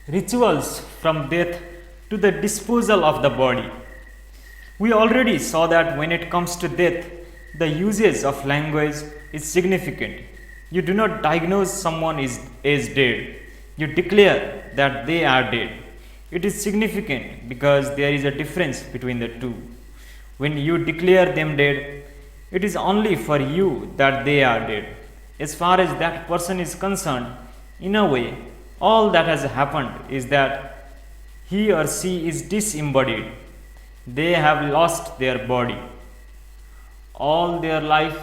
rituals from death to the disposal of the body. We already saw that when it comes to death, the usage of language is significant. You do not diagnose someone as dead, you declare that they are dead. It is significant because there is a difference between the two. When you declare them dead, it is only for you that they are dead. As far as that person is concerned, in a way, all that has happened is that he or she is disembodied. They have lost their body. All their life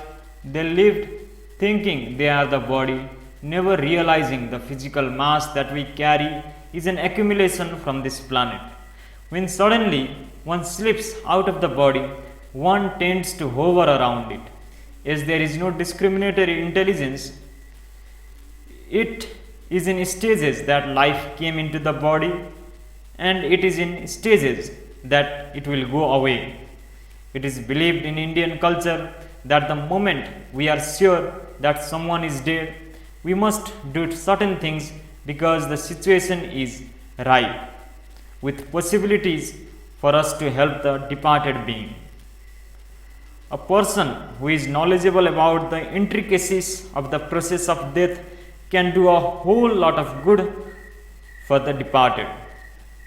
they lived thinking they are the body, never realizing the physical mass that we carry is an accumulation from this planet. When suddenly one slips out of the body, one tends to hover around it. As there is no discriminatory intelligence, it is in stages that life came into the body, and it is in stages that it will go away. It is believed in Indian culture that the moment we are sure that someone is dead, we must do certain things because the situation is ripe with possibilities for us to help the departed being. A person who is knowledgeable about the intricacies of the process of death can do a whole lot of good for the departed.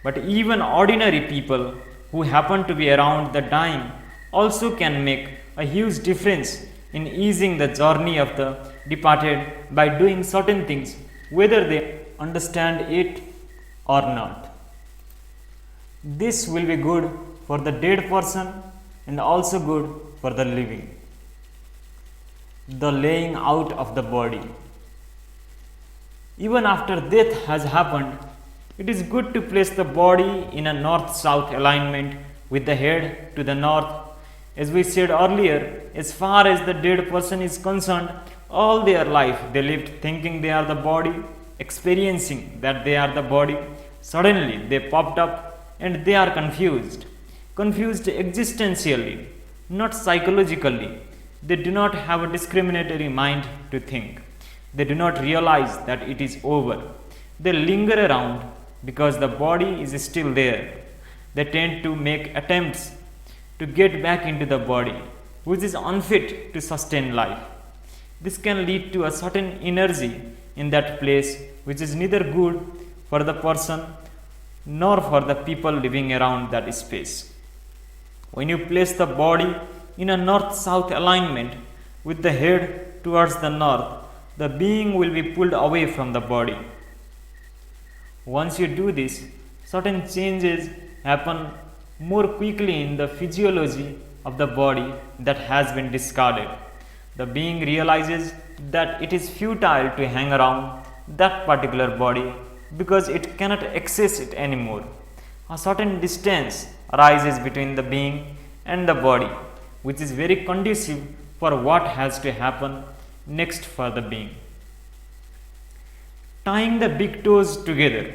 But even ordinary people who happen to be around the dying also can make a huge difference in easing the journey of the departed by doing certain things, whether they understand it or not. This will be good for the dead person and also good for the living. The laying out of the body. Even after death has happened, it is good to place the body in a north-south alignment with the head to the north. As we said earlier, as far as the dead person is concerned, all their life they lived thinking they are the body, experiencing that they are the body. Suddenly they popped up and they are confused. Confused existentially, not psychologically. They do not have a discriminatory mind to think. They do not realize that it is over. They linger around because the body is still there. They tend to make attempts to get back into the body, which is unfit to sustain life. This can lead to a certain energy in that place, which is neither good for the person nor for the people living around that space. When you place the body in a north-south alignment with the head towards the north, the being will be pulled away from the body. Once you do this, certain changes happen more quickly in the physiology of the body that has been discarded. The being realizes that it is futile to hang around that particular body because it cannot access it anymore. A certain distance arises between the being and the body, which is very conducive for what has to happen next for the being. Tying the big toes together.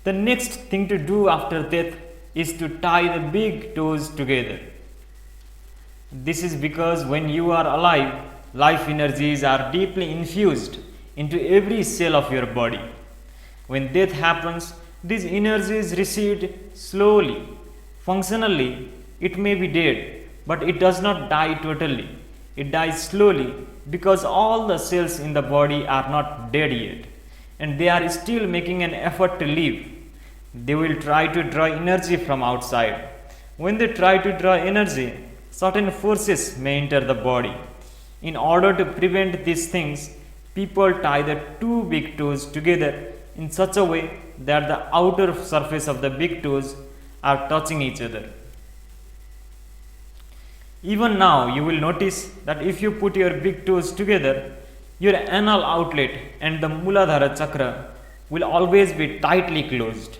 The next thing to do after death is to tie the big toes together. This is because when you are alive, life energies are deeply infused into every cell of your body. When death happens, these energies recede slowly. Functionally, it may be dead, but it does not die totally. It dies slowly because all the cells in the body are not dead yet, and they are still making an effort to live. They will try to draw energy from outside. When they try to draw energy, certain forces may enter the body. In order to prevent these things, people tie the two big toes together in such a way that the outer surface of the big toes are touching each other. Even now, you will notice that if you put your big toes together, your anal outlet and the Muladhara chakra will always be tightly closed.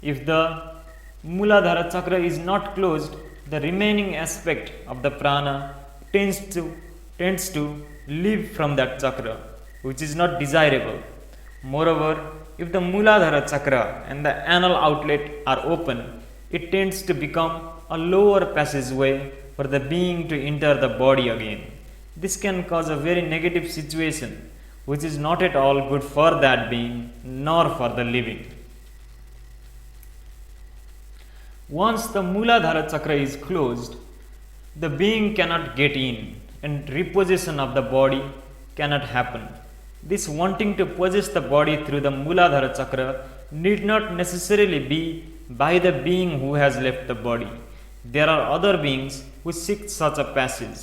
If the Muladhara chakra is not closed, the remaining aspect of the prana tends to leave from that chakra, which is not desirable. Moreover, if the Muladhara chakra and the anal outlet are open, it tends to become a lower passageway for the being to enter the body again. This can cause a very negative situation which is not at all good for that being nor for the living. Once the Mooladhara chakra is closed, the being cannot get in and repossession of the body cannot happen. This wanting to possess the body through the Mooladhara chakra need not necessarily be by the being who has left the body. There are other beings who seek such a passage.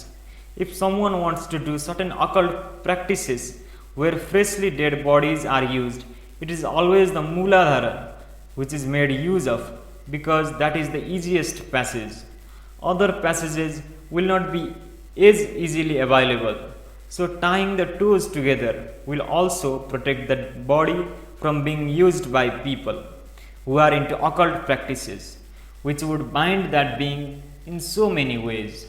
If someone wants to do certain occult practices where freshly dead bodies are used, it is always the Mooladhara which is made use of because that is the easiest passage. Other passages will not be as easily available. So, tying the toes together will also protect the body from being used by people who are into occult practices, which would bind that being in so many ways.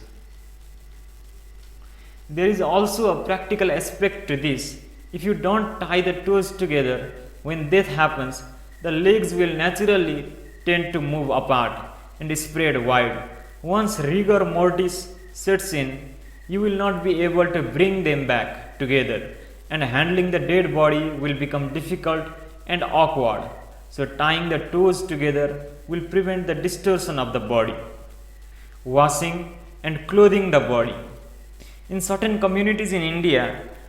There is also a practical aspect to this. If you don't tie the toes together, when death happens, the legs will naturally tend to move apart and spread wide. Once rigor mortis sets in, you will not be able to bring them back together, and handling the dead body will become difficult and awkward. So, tying the toes together will prevent the distortion of the body. Washing and clothing the body. In certain communities in India,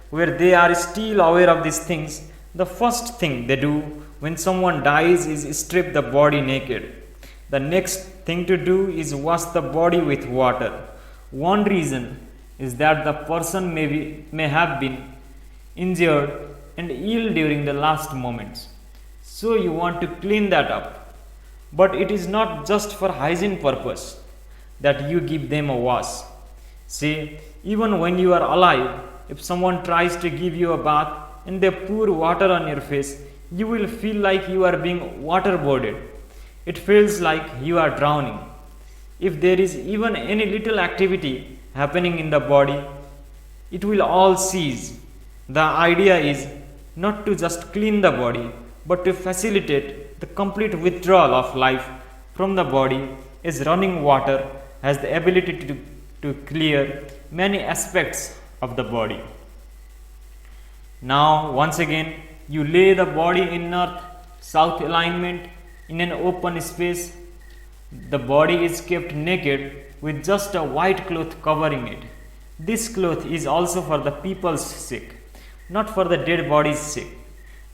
where they are still aware of these things, the first thing they do when someone dies is strip the body naked. The next thing to do is wash the body with water. One reason is that the person may have been injured and ill during the last moments. So you want to clean that up. But it is not just for hygiene purpose that you give them a wash. See, even when you are alive, if someone tries to give you a bath and they pour water on your face, you will feel like you are being waterboarded. It feels like you are drowning. If there is even any little activity happening in the body, it will all cease. The idea is not to just clean the body, but to facilitate the complete withdrawal of life from the body, as running water has the ability to clear many aspects of the body. Now, once again, you lay the body in north-south alignment in an open space. The body is kept naked with just a white cloth covering it. This cloth is also for the people's sake, not for the dead body's sake.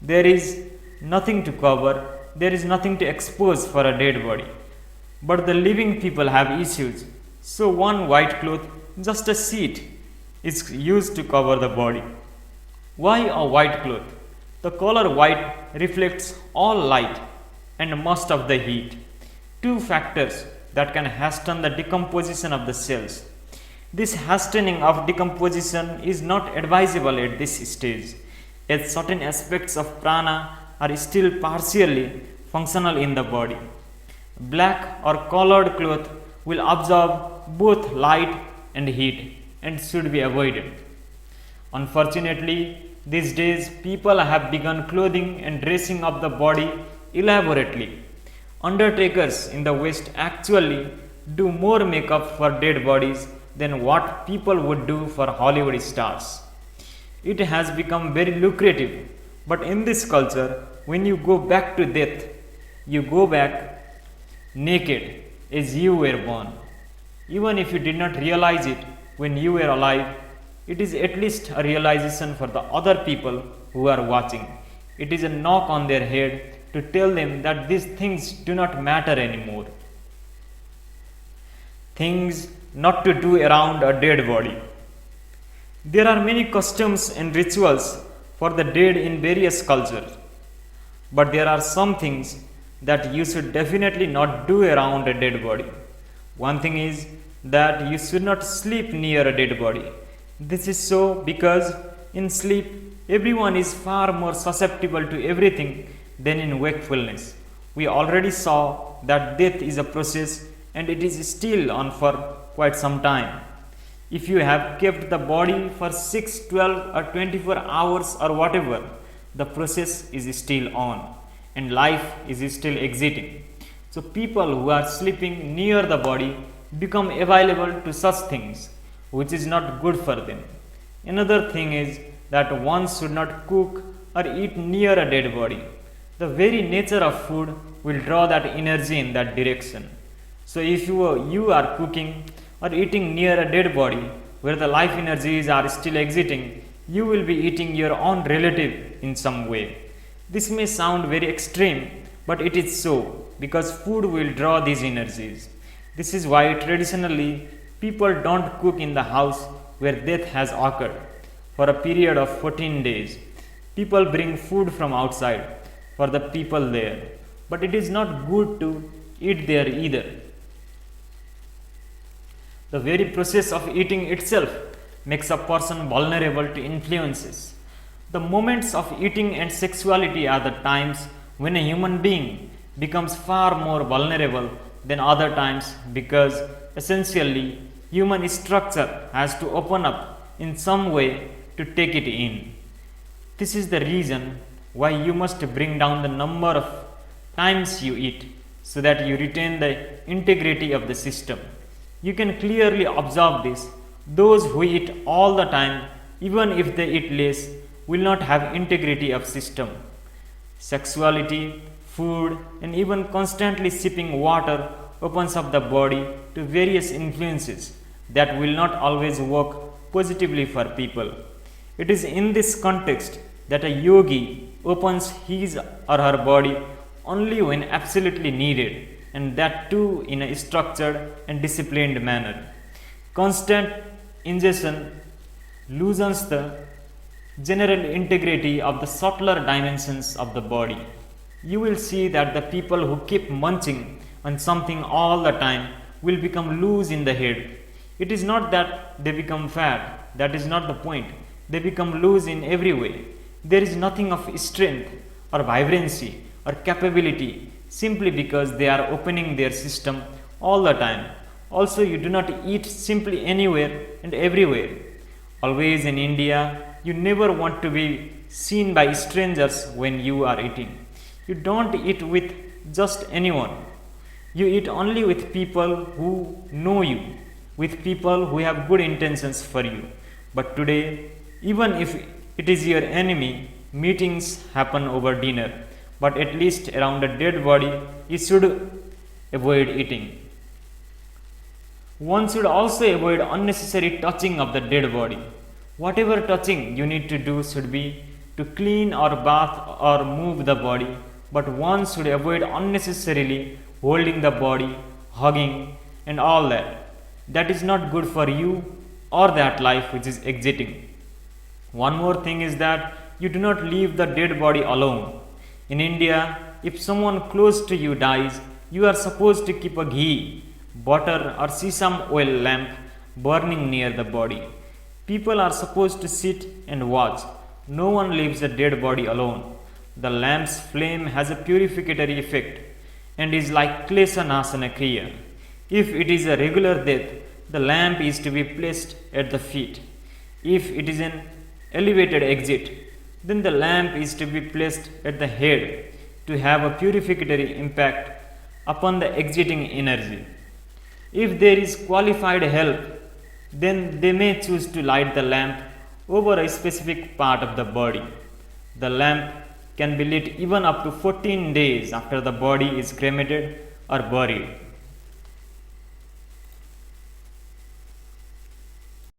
There is nothing to cover, there is nothing to expose for a dead body. But the living people have issues. So, one white cloth, just a sheet, is used to cover the body. Why a white cloth? The color white reflects all light and most of the heat. Two factors that can hasten the decomposition of the cells. This hastening of decomposition is not advisable at this stage, as certain aspects of prana are still partially functional in the body. Black or colored cloth will absorb both light and heat and should be avoided. Unfortunately, these days people have begun clothing and dressing up the body elaborately. Undertakers in the West actually do more makeup for dead bodies than what people would do for Hollywood stars. It has become very lucrative, but in this culture, when you go back to death, you go back naked as you were born. Even if you did not realize it when you were alive, it is at least a realization for the other people who are watching. It is a knock on their head to tell them that these things do not matter anymore. Things not to do around a dead body. There are many customs and rituals for the dead in various cultures, but there are some things that you should definitely not do around a dead body. One thing is that you should not sleep near a dead body. This is so because in sleep everyone is far more susceptible to everything than in wakefulness. We already saw that death is a process and it is still on for quite some time. If you have kept the body for 6, 12 or 24 hours or whatever, the process is still on and life is still exiting. So people who are sleeping near the body become available to such things, which is not good for them. Another thing is that one should not cook or eat near a dead body. The very nature of food will draw that energy in that direction. So, if you are cooking or eating near a dead body where the life energies are still exiting, you will be eating your own relative in some way. This may sound very extreme, but it is so because food will draw these energies. This is why traditionally people don't cook in the house where death has occurred for a period of 14 days. People bring food from outside for the people there, but it is not good to eat there either. The very process of eating itself makes a person vulnerable to influences. The moments of eating and sexuality are the times when a human being becomes far more vulnerable than other times because essentially human structure has to open up in some way to take it in. This is the reason why you must bring down the number of times you eat so that you retain the integrity of the system. You can clearly observe this. Those who eat all the time, even if they eat less, will not have integrity of system. Sexuality, food, and even constantly sipping water opens up the body to various influences that will not always work positively for people. It is in this context that a yogi opens his or her body only when absolutely needed, and that too in a structured and disciplined manner. Constant ingestion loosens the general integrity of the subtler dimensions of the body. You will see that the people who keep munching on something all the time will become loose in the head. It is not that they become fat, that is not the point. They become loose in every way. There is nothing of strength or vibrancy or capability simply because they are opening their system all the time. Also, you do not eat simply anywhere and everywhere. Always in India, you never want to be seen by strangers when you are eating. You don't eat with just anyone. You eat only with people who know you, with people who have good intentions for you. But today, even if it is your enemy, meetings happen over dinner. But at least around a dead body, you should avoid eating. One should also avoid unnecessary touching of the dead body. Whatever touching you need to do should be to clean or bath or move the body, but one should avoid unnecessarily holding the body, hugging, and all that. That is not good for you or that life which is exiting. One more thing is that you do not leave the dead body alone. In India, if someone close to you dies, you are supposed to keep a ghee, butter, or sesame oil lamp burning near the body. People are supposed to sit and watch. No one leaves a dead body alone. The lamp's flame has a purificatory effect and is like klesha nasana kriya. If it is a regular death, the lamp is to be placed at the feet. If it is an elevated exit, then the lamp is to be placed at the head to have a purificatory impact upon the exiting energy. If there is qualified help, then they may choose to light the lamp over a specific part of the body. The lamp can be lit even up to 14 days after the body is cremated or buried.